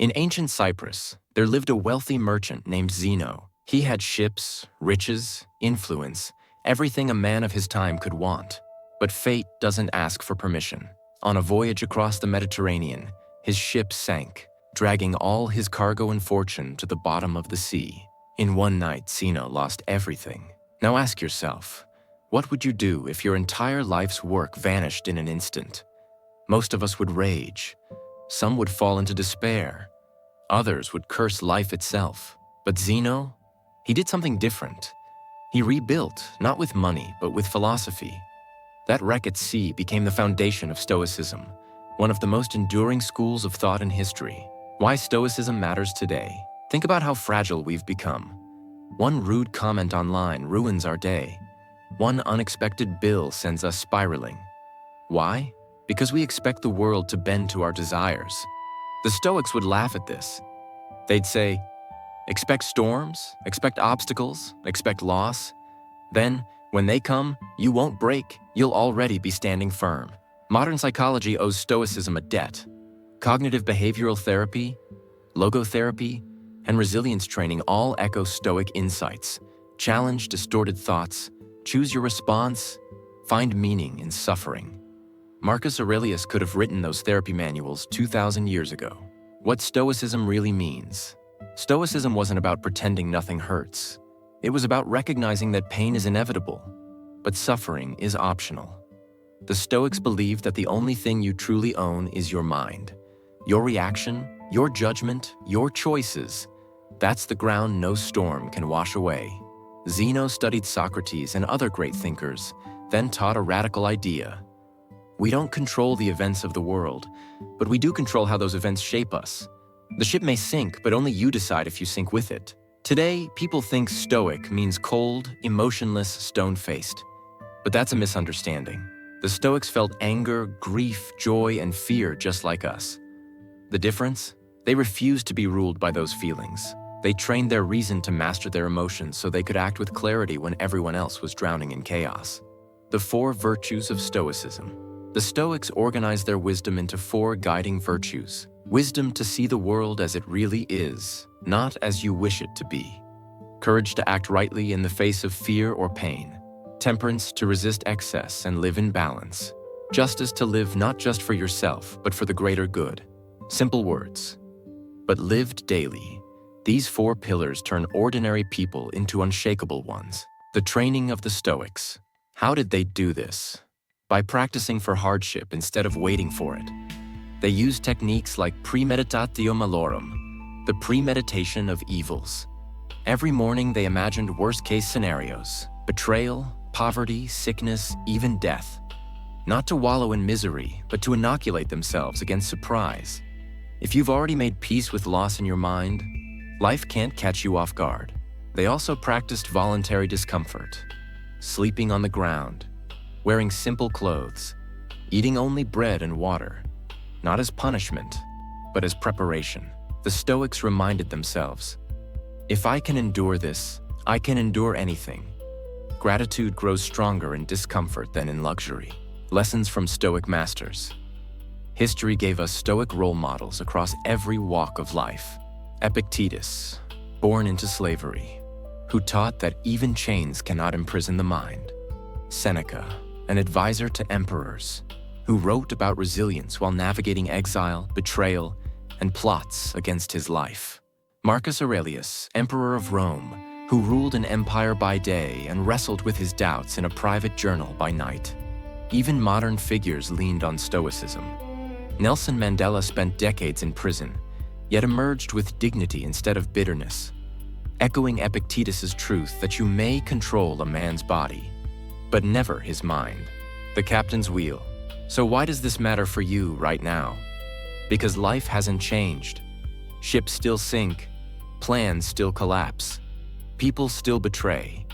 In ancient Cyprus, there lived a wealthy merchant named Zeno. He had ships, riches, influence, everything a man of his time could want. But fate doesn't ask for permission. On a voyage across the Mediterranean, his ship sank, dragging all his cargo and fortune to the bottom of the sea. In one night, Zeno lost everything. Now ask yourself, what would you do if your entire life's work vanished in an instant? Most of us would rage. Some would fall into despair. Others would curse life itself. But Zeno, he did something different. He rebuilt, not with money, but with philosophy. That wreck at sea became the foundation of Stoicism, one of the most enduring schools of thought in history. Why Stoicism matters today. Think about how fragile we've become. One rude comment online ruins our day. One unexpected bill sends us spiraling. Why? Because we expect the world to bend to our desires. The Stoics would laugh at this. They'd say, expect storms, expect obstacles, expect loss. Then, when they come, you won't break, you'll already be standing firm. Modern psychology owes Stoicism a debt. Cognitive behavioral therapy, logotherapy, and resilience training all echo Stoic insights. Challenge distorted thoughts, choose your response, find meaning in suffering. Marcus Aurelius could have written those therapy manuals 2,000 years ago. What Stoicism really means. Stoicism wasn't about pretending nothing hurts. It was about recognizing that pain is inevitable, but suffering is optional. The Stoics believed that the only thing you truly own is your mind. Your reaction, your judgment, your choices. That's the ground no storm can wash away. Zeno studied Socrates and other great thinkers, then taught a radical idea. We don't control the events of the world, but we do control how those events shape us. The ship may sink, but only you decide if you sink with it. Today, people think Stoic means cold, emotionless, stone-faced. But that's a misunderstanding. The Stoics felt anger, grief, joy, and fear just like us. The difference? They refused to be ruled by those feelings. They trained their reason to master their emotions so they could act with clarity when everyone else was drowning in chaos. The 4 virtues of Stoicism. The Stoics organized their wisdom into 4 guiding virtues. Wisdom to see the world as it really is, not as you wish it to be. Courage to act rightly in the face of fear or pain. Temperance to resist excess and live in balance. Justice to live not just for yourself, but for the greater good. Simple words, but lived daily. These 4 pillars turn ordinary people into unshakable ones. The training of the Stoics. How did they do this? By practicing for hardship instead of waiting for it. They used techniques like premeditatio malorum, the premeditation of evils. Every morning they imagined worst-case scenarios, betrayal, poverty, sickness, even death. Not to wallow in misery, but to inoculate themselves against surprise. If you've already made peace with loss in your mind, life can't catch you off guard. They also practiced voluntary discomfort, sleeping on the ground, wearing simple clothes, eating only bread and water, not as punishment, but as preparation. The Stoics reminded themselves, if I can endure this, I can endure anything. Gratitude grows stronger in discomfort than in luxury. Lessons from Stoic masters. History gave us Stoic role models across every walk of life. Epictetus, born into slavery, who taught that even chains cannot imprison the mind. Seneca, an advisor to emperors, who wrote about resilience while navigating exile, betrayal, and plots against his life. Marcus Aurelius, emperor of Rome, who ruled an empire by day and wrestled with his doubts in a private journal by night. Even modern figures leaned on Stoicism. Nelson Mandela spent decades in prison, yet emerged with dignity instead of bitterness, echoing Epictetus's truth that you may control a man's body, but never his mind. The captain's wheel. So why does this matter for you right now? Because life hasn't changed. Ships still sink, plans still collapse, people still betray.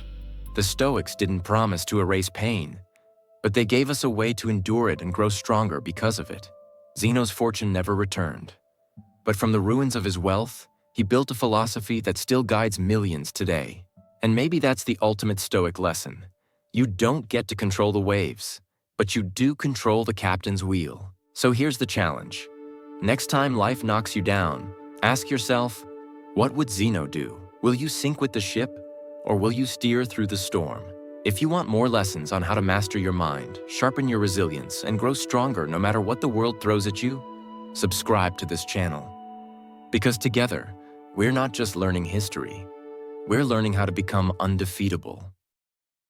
The Stoics didn't promise to erase pain, but they gave us a way to endure it and grow stronger because of it. Zeno's fortune never returned, but from the ruins of his wealth, he built a philosophy that still guides millions today. And maybe that's the ultimate Stoic lesson. You don't get to control the waves, but you do control the captain's wheel. So here's the challenge. Next time life knocks you down, Ask yourself, what would Zeno do? Will you sink with the ship, or will you steer through the storm? If you want more lessons on how to master your mind, sharpen your resilience, and grow stronger no matter what the world throws at you, subscribe to this channel. Because together, we're not just learning history, we're learning how to become undefeatable.